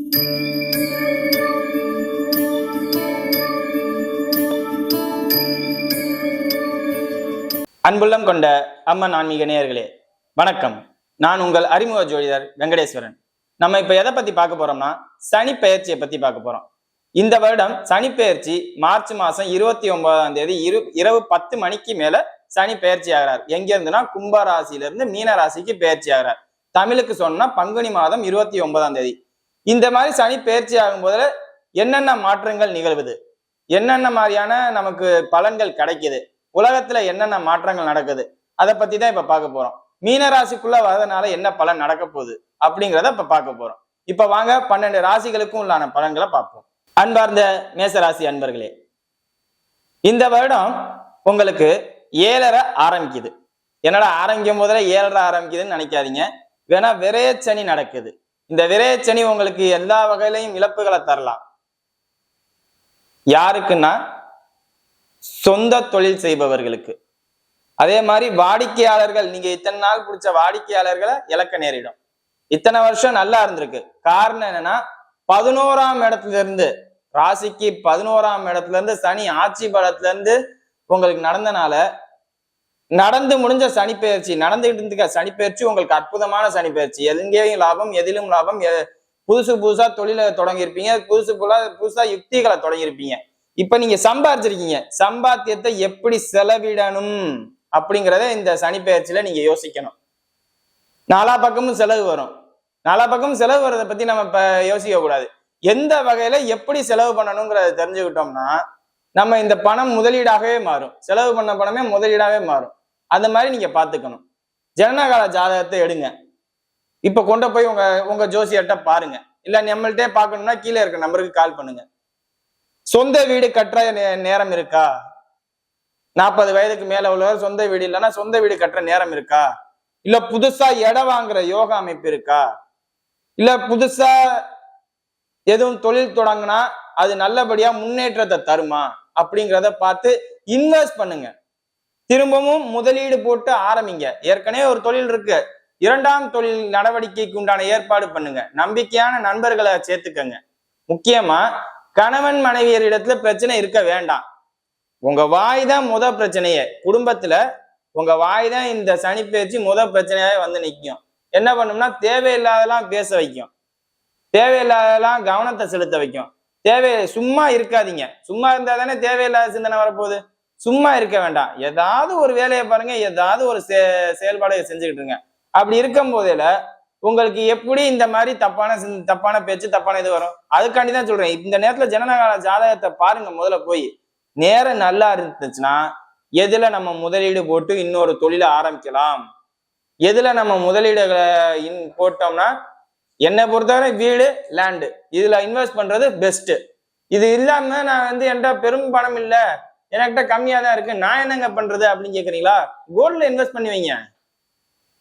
அன்புள்ளம் கொண்ட அம்மன் ஆன்மீக நேயர்களே வணக்கம். நான் உங்கள் அறிமுக ஜோதிடர் வெங்கடேஸ்வரன். நம்ம இப்ப எதை பத்தி பார்க்க போறோம்னா சனி பெயர்ச்சியை பத்தி பார்க்க போறோம். இந்த வருடம் சனி பெயர்ச்சி மார்ச் மாசம் 29ஆம் தேதி இரவு 10 மணிக்கு மேல சனி பெயர்ச்சி ஆகிறார். எங்க இருந்துன்னா கும்ப ராசியில இருந்து மீன ராசிக்கு பெயர்ச்சி ஆகிறார். தமிழுக்கு சொன்னா பங்குனி மாதம் 29ஆம் தேதி. இந்த மாதிரி சனி பெயர்ச்சி ஆகும் போதுல என்னென்ன மாற்றங்கள் நிகழ்வுது, என்னென்ன மாதிரியான நமக்கு பலன்கள் கிடைக்குது, உலகத்துல என்னென்ன மாற்றங்கள் நடக்குது, அதை பத்தி தான் இப்ப பார்க்க போறோம். மீனராசிக்குள்ள வரதுனால என்ன பலன் நடக்க போகுது அப்படிங்கிறத இப்ப பார்க்க போறோம். இப்ப வாங்க 12 ராசிகளுக்கும் உள்ளான பலன்களை பார்ப்போம். அன்பார்ந்த மேசராசி அன்பர்களே, இந்த வருடம் உங்களுக்கு 7.5 ஆரம்பிக்குது. என்னடா ஆரம்பிக்கும் போதுல 7.5 ஆரம்பிக்குதுன்னு நினைக்காதீங்க. வேணா விரயச்சனி நடக்குது. இந்த விரயச்சனி உங்களுக்கு எல்லா வகையிலையும் இழப்புகளை தரலாம். யாருக்குன்னா சொந்த தொழில் செய்பவர்களுக்கு, அதே மாதிரி வாடிக்கையாளர்கள், நீங்க இத்தனை நாள் பிடிச்ச வாடிக்கையாளர்களை இழக்க நேரிடும். இத்தனை வருஷம் நல்லா இருந்திருக்கு. காரணம் என்னன்னா 11ஆம் இடத்துல இருந்து ராசிக்கு 11ஆம் இடத்துல இருந்து சனி ஆட்சி பலத்துல இருந்து உங்களுக்கு நடந்தனால நடந்து முடிஞ்ச சனி பெயர்ச்சி, நடந்துகிட்டு இருக்க சனி பெயர்ச்சி உங்களுக்கு அற்புதமான சனி பெயர்ச்சி. எங்கேயும் லாபம், எதிலும் லாபம். புதுசா தொழிலை தொடங்கியிருப்பீங்க, புதுசா யுக்திகளை தொடங்கியிருப்பீங்க. இப்ப நீங்க சம்பாதிச்சிருக்கீங்க, சம்பாத்தியத்தை எப்படி செலவிடணும் அப்படிங்கிறத இந்த சனி பெயர்ச்சியில நீங்க யோசிக்கணும். நாலா பக்கமும் செலவு வரும். நாலா பக்கமும் செலவு வர்றதை பத்தி நம்ம இப்ப யோசிக்க கூடாது. எந்த வகையில எப்படி செலவு பண்ணணுங்கிறத தெரிஞ்சுக்கிட்டோம்னா நம்ம இந்த பணம் முதலீடாகவே மாறும். செலவு பண்ண பணமே முதலீடாகவே மாறும். அந்த மாதிரி நீங்க பாத்துக்கணும். ஜனனகால ஜாதகத்தை எடுங்க. இப்ப கொண்டு போய் உங்க ஜோசியர்கிட்ட பாருங்க. இல்ல நம்மள்ட்டே பார்க்கணும்னா கீழே இருக்க நம்பருக்கு கால் பண்ணுங்க. சொந்த வீடு கட்டுற நேரம் இருக்கா? 40 வயதுக்கு மேல உள்ளவர் சொந்த வீடு இல்லைன்னா சொந்த வீடு கட்டுற நேரம் இருக்கா? இல்ல புதுசா இடம் வாங்குற யோகா அமைப்பு இருக்கா? இல்ல புதுசா எதுவும் தொழில் தொடங்கினா அது நல்லபடியா முன்னேற்றத்தை தருமா அப்படிங்கிறத பார்த்து இன்வெஸ்ட் பண்ணுங்க. திரும்பவும் முதலீடு போட்டு ஆரம்பிங்க. ஏற்கனவே ஒரு தொழில் இருக்கு, 2ஆம் தொழில் நடவடிக்கைக்கு உண்டான ஏற்பாடு பண்ணுங்க. நம்பிக்கையான நண்பர்களை சேர்த்துக்கங்க. முக்கியமா கணவன் மனைவியரிடத்துல பிரச்சனை இருக்க வேண்டாம். உங்க வாய் தான் பிரச்சனையே. குடும்பத்துல உங்க வாய் தான் இந்த சனி பெயர்ச்சி பிரச்சனையாவே வந்து நிற்கும். என்ன பண்ணும்னா தேவையில்லாதெல்லாம் பேச வைக்கும், தேவையில்லாதெல்லாம் கவனத்தை செலுத்த வைக்கும். சும்மா இருக்காதீங்க. சும்மா இருந்தா தானே தேவையில்லாத சிந்தனை வரப்போகுது. சும்மா இருக்க வேண்டாம். ஏதாவது ஒரு வேலையை பாருங்க, ஏதாவது ஒரு செயல்பாடை செஞ்சுக்கிட்டு இருங்க. அப்படி இருக்கும் போதில உங்களுக்கு எப்படி இந்த மாதிரி தப்பான பேச்சு, தப்பான இது வரும்? அதுக்காண்டி தான் சொல்றேன். இந்த நேரத்துல ஜனனகால ஜாதகத்தை பாருங்க. முதல்ல போய் நேரம் நல்லா இருந்துச்சுன்னா எதுல நம்ம முதலீடு போட்டு இன்னொரு தொழிலை ஆரம்பிக்கலாம், எதுல நம்ம முதலீடுகளை போட்டோம்னா, என்னை பொறுத்தவரை வீடு, லேண்டு, இதுல இன்வெஸ்ட் பண்றது பெஸ்ட். இது இல்லாம நான் என்கிட்ட பெரும் பணம் இல்லை, என்கிட்ட கம்மியா தான் இருக்கு, நான் என்னங்க பண்றது அப்படின்னு கேக்குறீங்களா? கோல்ட்ல இன்வெஸ்ட் பண்ணி வைங்க.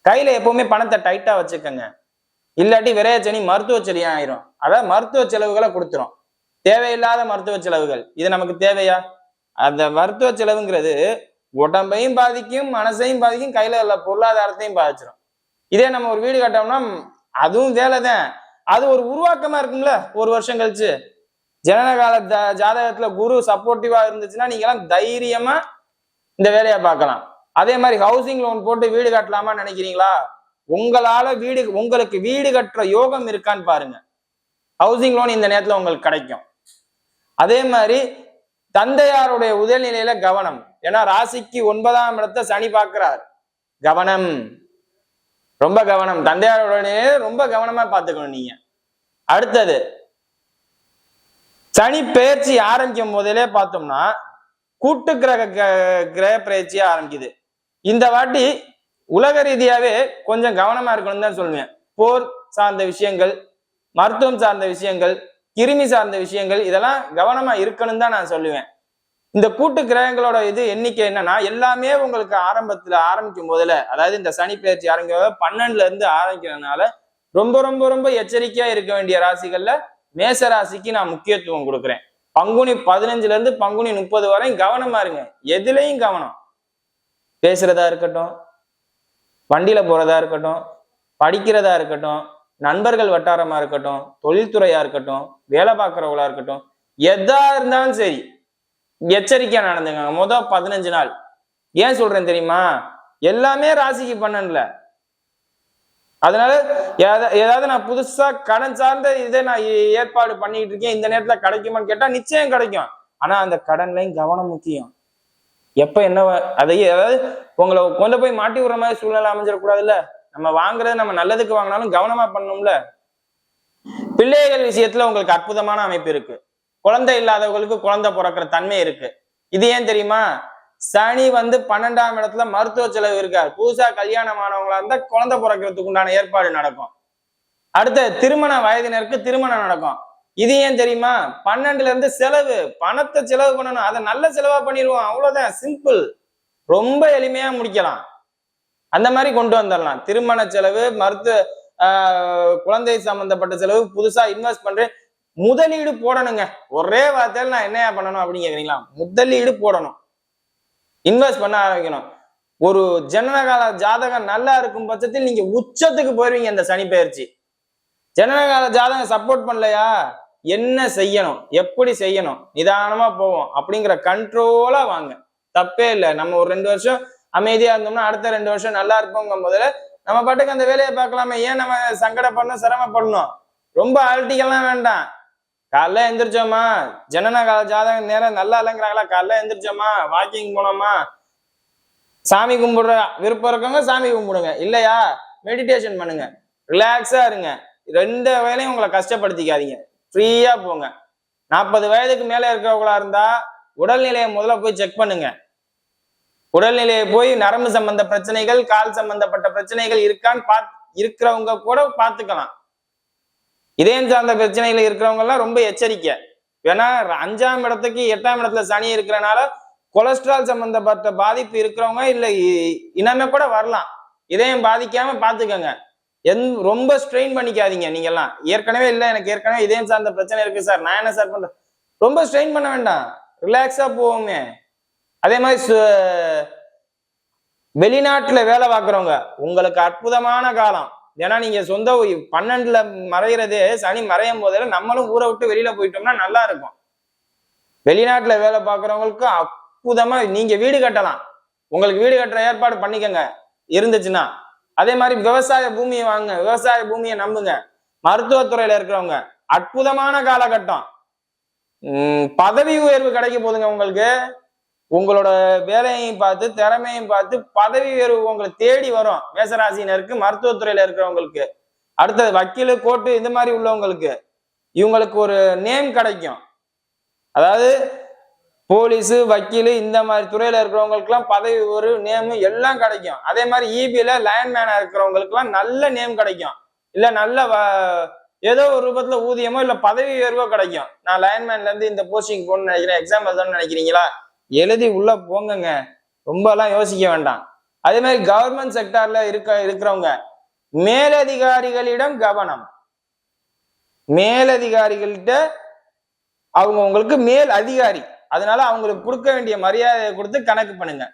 கையில எப்பவுமே பணத்தை டைட்டா வச்சுக்கோங்க. இல்லாட்டி விரையச்சனி மருத்துவ செலவு ஆயிரும். அதாவது மருத்துவ செலவுகளை கொடுத்துரும். தேவையில்லாத மருத்துவ செலவுகள் இது நமக்கு தேவையா? அந்த மருத்துவ செலவுங்கிறது உடம்பையும் பாதிக்கும், மனசையும் பாதிக்கும், கையில உள்ள பொருளாதாரத்தையும் பாதிச்சிடும். இதே நம்ம ஒரு வீடு கட்டோம்னா அதுவும் வேலைதான். அது ஒரு உருவாக்கமா இருக்கும்ல. ஒரு வருஷம் கழிச்சு ஜனனகால ஜாதகத்துல குரு சப்போர்ட்டிவா இருந்துச்சுன்னா நீங்க எல்லாம் தைரியமா இந்த வேலையை பார்க்கலாம். அதே மாதிரி ஹவுசிங் லோன் போட்டு வீடு கட்டலாமா நினைக்கிறீங்களா? உங்களால உங்களுக்கு வீடு கட்டுற யோகம் இருக்கான்னு பாருங்க. ஹவுசிங் லோன் இந்த நேரத்துல உங்களுக்கு கிடைக்கும். அதே மாதிரி தந்தையாருடைய உடல்நிலையில கவனம். ஏன்னா ராசிக்கு 9ஆம் இடத்தை சனி பார்க்கிறார். கவனம், ரொம்ப கவனம். தந்தையாரோட நிலையில ரொம்ப கவனமா பார்த்துக்கணும் நீங்க. அடுத்தது சனி பெயர்ச்சி ஆரம்பிக்கும் போதிலே பார்த்தோம்னா கூட்டு கிரக பயிற்சியா ஆரம்பிக்குது. இந்த வாட்டி உலக ரீதியாவே கொஞ்சம் கவனமா இருக்கணும்னு தான் சொல்லுவேன். போர் சார்ந்த விஷயங்கள், மருத்துவம் சார்ந்த விஷயங்கள், கிருமி சார்ந்த விஷயங்கள், இதெல்லாம் கவனமா இருக்கணும் தான் நான் சொல்லுவேன். இந்த கூட்டு கிரகங்களோட எண்ணிக்கை என்னன்னா, எல்லாமே உங்களுக்கு ஆரம்பிக்கும் போதுல, அதாவது இந்த சனி பெயர்ச்சி ஆரம்பிக்கும் 12ல இருந்து ஆரம்பிக்கிறதுனால ரொம்ப ரொம்ப ரொம்ப எச்சரிக்கையா இருக்க வேண்டிய ராசிகள்ல மேச ராசிக்கு நான் முக்கியத்துவம் கொடுக்குறேன். பங்குனி 15ல இருந்து பங்குனி 30 வரையும் கவனமா இருங்க. எதுலையும் கவனம். பேசுறதா இருக்கட்டும், வண்டியில போறதா இருக்கட்டும், படிக்கிறதா இருக்கட்டும், நண்பர்கள் வட்டாரமா இருக்கட்டும், தொழில்துறையா இருக்கட்டும், வேலை பார்க்கிறவங்களா இருக்கட்டும், எதா இருந்தாலும் சரி எச்சரிக்கையா நடந்துங்க. 15 நாள். ஏன் சொல்றேன் தெரியுமா? எல்லாமே ராசிக்கு பண்ணல. அதனால ஏதாவது நான் புதுசா கடன் சார்ந்த இதை நான் ஏற்பாடு பண்ணிட்டு இருக்கேன், இந்த நேரத்துல கிடைக்குமான்னு கேட்டா நிச்சயம் கிடைக்கும். ஆனா அந்த கடன்லையும் கவனம் முக்கியம். எப்ப என்ன அதையே அதாவது உங்களை கொண்டு போய் மாட்டி விடுற மாதிரி சூழ்நிலை அமைஞ்சிடக்கூடாதுல்ல. நம்ம வாங்குறது நம்ம நல்லதுக்கு வாங்கினாலும் கவனமா பண்ணணும்ல. பிள்ளைகள் விஷயத்துல உங்களுக்கு அற்புதமான அமைப்பு இருக்கு. குழந்தை இல்லாதவங்களுக்கு குழந்தை பிறக்கிற தன்மை இருக்கு. இது ஏன் தெரியுமா? சனி 12ஆம் இடத்துல மருத்துவ செலவு இருக்காரு. புதுசா கல்யாணம் ஆனவங்களா இருந்தா குழந்தை பிறக்கிறதுக்கு உண்டான ஏற்பாடு நடக்கும். அடுத்த திருமண வயதினருக்கு திருமணம் நடக்கும். இது ஏன் தெரியுமா? 12ல இருந்து செலவு, பணத்தை செலவு பண்ணணும். அதை நல்ல செலவா பண்ணிடுவோம், அவ்வளவுதான், சிம்பிள். ரொம்ப எளிமையா முடிக்கலாம். அந்த மாதிரி கொண்டு வந்துடலாம். திருமண செலவு, மருத்துவ குழந்தை சம்பந்தப்பட்ட செலவு, புதுசா இன்வெஸ்ட் பண்றேன், முதலீடு போடணுங்க. ஒரே வார்த்தையில் நான் என்னையா பண்ணணும் அப்படின்னு கேக்குறீங்களா? முதலீடு போடணும், இன்வெஸ்ட் பண்ண ஆரம்பிக்கணும். ஒரு ஜனனகால ஜாதகம் நல்லா இருக்கும் பட்சத்தில் நீங்க உச்சத்துக்கு போயிருவீங்க. இந்த சனி பயிற்சி ஜனனகால ஜாதகம் சப்போர்ட் பண்ணலையா, என்ன செய்யணும், எப்படி செய்யணும், நிதானமா போவோம் அப்படிங்கிற கண்ட்ரோலா வாங்க. தப்பே இல்லை. நம்ம ஒரு 2 வருஷம் அமைதியா இருந்தோம்னா அடுத்த 2 வருஷம் நல்லா இருப்போம். முதல்ல நம்ம பாட்டுக்கு அந்த வேலையை பார்க்கலாமே. ஏன் நம்ம சங்கடப்படணும், சிரமப்படணும்? ரொம்ப அழட்டிக்கலாம் வேண்டாம். காலைல எந்திரிச்சோமா, ஜனனகால ஜாதகம் நேரம் நல்லா இல்லைங்கிறாங்களா, காலைல எந்திரிச்சோமா, வாக்கிங் போனோமா, சாமி கும்பிடுற விருப்பம் இருக்கவங்க சாமி கும்பிடுங்க, இல்லையா மெடிடேஷன் பண்ணுங்க, ரிலாக்ஸா இருங்க. 2 வேலையும் உங்களை கஷ்டப்படுத்திக்காதீங்க, ஃப்ரீயா போங்க. 40 வயதுக்கு மேல இருக்கிறவங்களா இருந்தா உடல்நிலையை முதல்ல போய் செக் பண்ணுங்க. உடல்நிலையை போய் நரம்பு சம்பந்த பிரச்சனைகள், கால் சம்பந்தப்பட்ட பிரச்சனைகள் இருக்கான்னு இருக்கிறவங்க கூட பார்த்துக்கலாம். இதயம் சார்ந்த பிரச்சனைகள் இருக்கிறவங்க எல்லாம் ரொம்ப எச்சரிக்கை. ஏன்னா 5ஆம் இடத்துக்கு 8ஆம் இடத்துல சனி இருக்கிறனால கொலஸ்ட்ரால் சம்பந்தப்பட்ட பாதிப்பு இருக்கிறவங்க இல்ல இனமே கூட வரலாம். இதயம் பாதிக்காம பாத்துக்கோங்க. ரொம்ப ஸ்ட்ரெயின் பண்ணிக்காதீங்க. நீங்க எல்லாம் ஏற்கனவே இல்லை, எனக்கு ஏற்கனவே இதயம் சார்ந்த பிரச்சனை இருக்கு சார், நான் என்ன சார் பண்றேன், ரொம்ப ஸ்ட்ரெயின் பண்ண வேண்டாம், ரிலாக்ஸா போவோமே. அதே மாதிரி வெளிநாட்டுல வேலை பார்க்குறவங்க உங்களுக்கு அற்புதமான காலம். ஏன்னா நீங்க சொந்த 12ல மறைகிறதே, சனி மறையும் போதில் நம்மளும் ஊரை விட்டு வெளியில போயிட்டோம்னா நல்லா இருக்கும். வெளிநாட்டுல வேலை பார்க்குறவங்களுக்கு அற்புதமா நீங்க வீடு கட்டலாம். உங்களுக்கு வீடு கட்டுற ஏற்பாடு பண்ணிக்கங்க இருந்துச்சுன்னா. அதே மாதிரி விவசாய பூமியை வாங்க, விவசாய பூமியை நம்புங்க. மருத்துவத்துறையில இருக்கிறவங்க அற்புதமான காலகட்டம். பதவி உயர்வு கிடைக்க போதுங்க உங்களுக்கு. உங்களோட வேலையையும் பார்த்து, திறமையும் பார்த்து பதவி உயர்வு உங்களை தேடி வரும். மேசராசினருக்கு, மருத்துவத்துறையில இருக்கிறவங்களுக்கு, அடுத்தது வக்கீலு, கோர்ட்டு, இந்த மாதிரி உள்ளவங்களுக்கு இவங்களுக்கு ஒரு நேம் கிடைக்கும். அதாவது போலீஸு, வக்கீலு, இந்த மாதிரி துறையில இருக்கிறவங்களுக்கு எல்லாம் பதவி ஒரு நேம் எல்லாம் கிடைக்கும். அதே மாதிரி இபில லைன்மேனா இருக்கிறவங்களுக்கு எல்லாம் நல்ல நேம் கிடைக்கும். இல்ல நல்ல ஏதோ ஒரு ரூபத்துல ஊதியமோ இல்ல பதவி உயர்வோ கிடைக்கும். நான் லைன்மேன்ல இருந்து இந்த போஸ்டிங் போகணும்னு நினைக்கிறேன், எக்ஸாம் எழுதணும்னு நினைக்கிறீங்களா, எழுதி உள்ள போங்கங்க, ரொம்ப எல்லாம் யோசிக்க வேண்டாம். அதே மாதிரி கவர்மெண்ட் செக்டார்ல இருக்கிறவங்க மேலதிகாரிகளிடம் கவனம். மேலதிகாரிகள்கிட்ட அவங்க உங்களுக்கு மேல் அதிகாரி, அதனால அவங்களுக்கு கொடுக்க வேண்டிய மரியாதையை கொடுத்து கணக்கு பண்ணுங்க,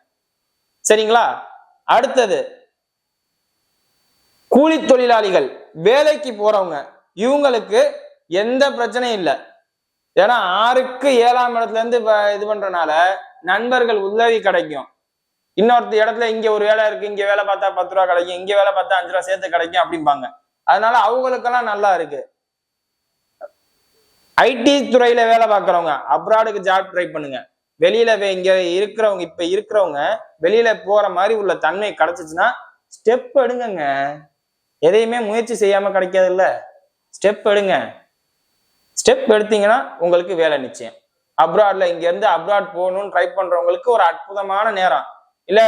சரிங்களா? அடுத்தது கூலி தொழிலாளிகள், வேலைக்கு போறவங்க, இவங்களுக்கு எந்த பிரச்சனையும் இல்லை. ஏன்னா 6க்கு 7ஆம் இடத்துல இருந்து இது பண்றதுனால நண்பர்கள் உதவி கிடைக்கும். இன்னொரு இடத்துல இங்க ஒரு வேலை இருக்கு, இங்க வேலை பார்த்தா 10 ரூபா கிடைக்கும், இங்க வேலை பார்த்தா 5 ரூபா சேர்த்து கிடைக்கும் அப்படிம்பாங்க. அதனால அவங்களுக்கெல்லாம் நல்லா இருக்கு. ஐடி துறையில வேலை பார்க்கறவங்க அப்ராடுக்கு ஜாப் ட்ரை பண்ணுங்க. வெளியில இங்க இருக்கிறவங்க, இப்ப இருக்கிறவங்க வெளியில போற மாதிரி உள்ள தன்மை கிடைச்சிச்சுன்னா ஸ்டெப் எடுங்க. எதையுமே முயற்சி செய்யாம கிடைக்காது இல்ல, ஸ்டெப் எடுங்க. ஸ்டெப் எடுத்தீங்கன்னா உங்களுக்கு வேலை நிச்சயம். அப்ராட்ல இங்க இருந்து அப்ராட் போகணும்னு ட்ரை பண்றவங்களுக்கு ஒரு அற்புதமான நேரம். இல்ல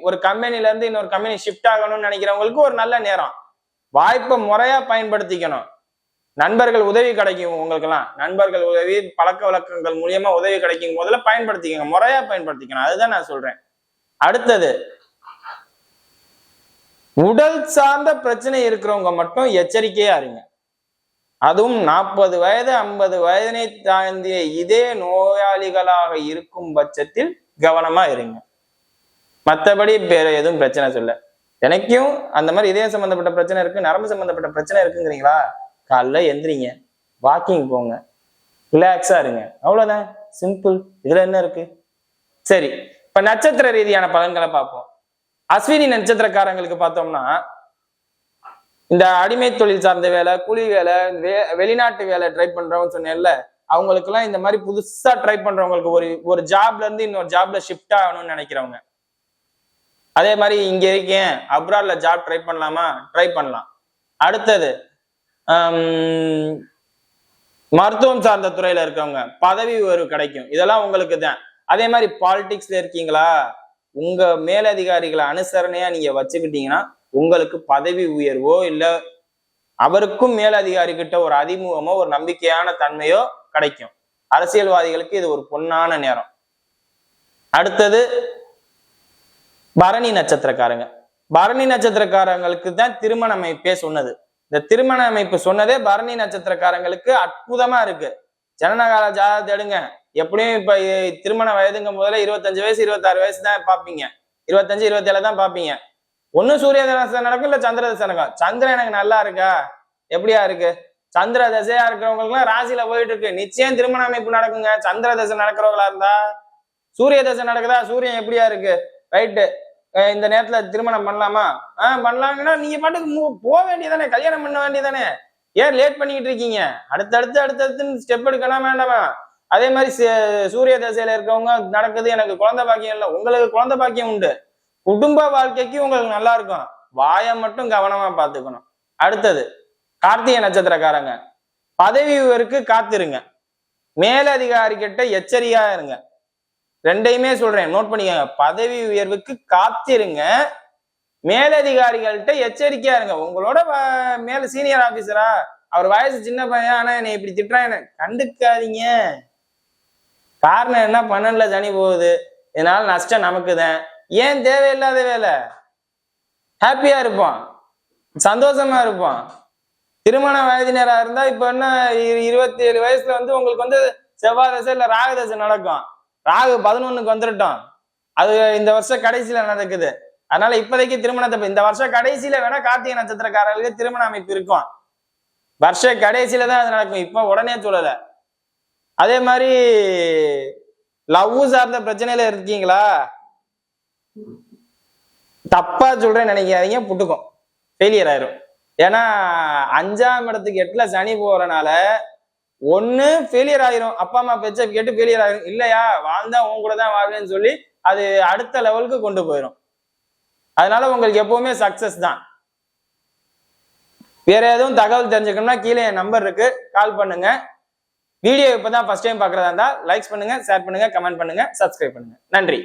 ஒரு கம்பெனில இருந்து இன்னொரு கம்பெனி ஷிஃப்ட் ஆகணும்னு நினைக்கிறவங்களுக்கு ஒரு நல்ல நேரம். வாய்ப்பை முறையா பயன்படுத்திக்கணும். நண்பர்கள் உதவி கிடைக்கும் உங்களுக்கு எல்லாம். நண்பர்கள் உதவி, பழக்க வழக்கங்கள் மூலியமா உதவி கிடைக்கும் போதுல பயன்படுத்திக்கங்க, முறையா பயன்படுத்திக்கணும். அதுதான் நான் சொல்றேன். அடுத்தது உடல் சார்ந்த பிரச்சனை இருக்கிறவங்க மட்டும் எச்சரிக்கையா இருங்க. அதுவும் 40 வயது 50 வயதினை தாண்டிய இதே நோயாளிகளாக இருக்கும் பட்சத்தில் கவனமா இருங்க. மற்றபடி வேற எதுவும் பிரச்சனை சொல்ல. எனக்கும் அந்த மாதிரி இதய சம்பந்தப்பட்ட பிரச்சனை இருக்கு, நரம்பு சம்பந்தப்பட்ட பிரச்சனை இருக்குங்கிறீங்களா, காலைல எந்திரிங்க, வாக்கிங் போங்க, ரிலாக்ஸா இருங்க, அவ்வளவுதான், சிம்பிள். இதுல என்ன இருக்கு? சரி, இப்ப நட்சத்திர ரீதியான பலன்களை பார்ப்போம். அஸ்வினி நட்சத்திரக்காரங்களுக்கு பார்த்தோம்னா, இந்த அடிமை தொழில் சார்ந்த வேலை, கூலி வேலை, வெளிநாட்டு வேலை ட்ரை பண்றவங்க சொன்னேன்ல, அவங்களுக்கு எல்லாம் இந்த மாதிரி புதுசா ட்ரை பண்றவங்களுக்கு ஒரு ஜாப்ல இருந்து இன்னொரு ஜாப்ல ஷிஃப்ட் ஆகணும்னு நினைக்கிறவங்க, அதே மாதிரி இங்க இருக்கேன் அப்ராட்ல ஜாப் ட்ரை பண்ணலாமா, ட்ரை பண்ணலாம். அடுத்தது மருத்துவம் சார்ந்த துறையில இருக்கவங்க பதவி உயர்வு கிடைக்கும், இதெல்லாம் உங்களுக்கு தான். அதே மாதிரி பாலிடிக்ஸ்ல இருக்கீங்களா, உங்க மேலதிகாரிகளை அனுசரணையா நீங்க வச்சுக்கிட்டீங்கன்னா உங்களுக்கு பதவி உயர்வோ இல்ல அவருக்கும் மேலதிகாரி கிட்ட ஒரு அறிமுகமோ ஒரு நம்பிக்கையான தன்மையோ கிடைக்கும். அரசியல்வாதிகளுக்கு இது ஒரு பொன்னான நேரம். அடுத்தது பரணி நட்சத்திரக்காரங்க. பரணி நட்சத்திரக்காரங்களுக்கு தான் திருமண அமைப்பே சொன்னது. இந்த திருமண அமைப்பு சொன்னதே பரணி நட்சத்திரக்காரங்களுக்கு அற்புதமா இருக்கு. ஜனனகால ஜாதகத்தை எடுங்க, எப்படியும் இப்ப திருமண வயதுங்க முதல்ல 25 வயசு 26 வயசு தான் பாப்பீங்க, 25 27 தான் பாப்பீங்க. ஒண்ணு சூரிய தசை நடக்கும் இல்ல சந்திர தசை நடக்கும். சந்திரன் எனக்கு நல்லா இருக்கா, எப்படியா இருக்கு, சந்திர தசையா இருக்கிறவங்களுக்கு எல்லாம் ராசியில போயிட்டு இருக்கு, நிச்சயம் திருமண அமைப்பு நடக்குங்க. சந்திர தசை நடக்கிறவங்களா இருந்தா, சூரிய தசை நடக்குதா, சூரியன் எப்படியா இருக்கு, ரைட்டு, இந்த நேரத்துல திருமணம் பண்ணலாமா, பண்ணலாம்னா நீங்க பாட்டுக்கு போக வேண்டியதானே, கல்யாணம் பண்ண வேண்டியதானே, ஏன் லேட் பண்ணிக்கிட்டு இருக்கீங்க? அடுத்தடுத்து ஸ்டெப் எடுக்கலாம் வேண்டாமா? அதே மாதிரி சூரிய தசையில இருக்கவங்க நடக்குது, எனக்கு குழந்தை பாக்கியம் இல்லை, உங்களுக்கு குழந்தை பாக்கியம் உண்டு, குடும்ப வாழ்க்கைக்கு உங்களுக்கு நல்லா இருக்கும், வாயை மட்டும் கவனமா பாத்துக்கணும். அடுத்தது கார்த்திகை நட்சத்திரக்காரங்க, பதவி உயர்வுக்கு காத்திருங்க, மேலதிகாரி கிட்ட எச்சரிக்கையா இருங்க. ரெண்டையுமே சொல்றேன், நோட் பண்ணிக்கோங்க. பதவி உயர்வுக்கு காத்திருங்க, மேலதிகாரிகள்கிட்ட எச்சரிக்கையா இருங்க. உங்களோட மேல சீனியர் ஆபீசரா, அவர் வயசு சின்ன பையன், ஆனா என்னை இப்படி திட்டுறான், கண்டுக்காதீங்க. காரணம் என்ன, 12ல சனி போகுது, இதனால நஷ்டம் நமக்கு தான். ஏன் தேவையில்லாத வேலை? ஹாப்பியா இருப்போம், சந்தோஷமா இருப்போம். திருமண வயதினரா இருந்தா இப்ப என்ன 27 வயசுல உங்களுக்கு செவ்வாய் தசை இல்ல ராகு தசை நடக்கும். ராகு 11க்கு வந்துட்டோம், அது இந்த வருஷம் கடைசியில நடக்குது. அதனால இப்போதைக்கு திருமணத்தை இந்த வருஷம் கடைசியில வேணா கார்த்திகை நட்சத்திரக்காரர்களுக்கு திருமண அமைப்பு இருக்கும், வருஷ கடைசியில தான் அது நடக்கும், இப்ப உடனே சொல்லல. அதே மாதிரி லவ் சார்ந்த பிரச்சனையில இருக்கீங்களா, தப்பா சொல்றேன்னு நினைக்காதீங்க, புட்டுக்கும், ஃபெயிலியர் ஆயிரும். ஏன்னா 5ஆம் இடத்துக்கு 8ல சனி போறனால ஒண்ணு ஃபெயிலியர் ஆயிரும், அப்பா அம்மா பேச்ச கேட்டு ஃபெயிலியர் ஆயிரும், இல்லையா வாழ்ந்தா உன் கூட தான் வாழ்வேன்னு சொல்லி அது அடுத்த லெவலுக்கு கொண்டு போயிடும். அதனால உங்களுக்கு எப்பவுமே சக்சஸ் தான். வேற எதுவும் தகவல் தெரிஞ்சுக்கணும்னா கீழே என் நம்பர் இருக்கு, கால் பண்ணுங்க. வீடியோ இப்பதான் ஃபர்ஸ்ட் டைம் பாக்குறதா இருந்தா லைக்ஸ் பண்ணுங்க, ஷேர் பண்ணுங்க, கமெண்ட் பண்ணுங்க, சப்ஸ்கிரைப் பண்ணுங்க. நன்றி.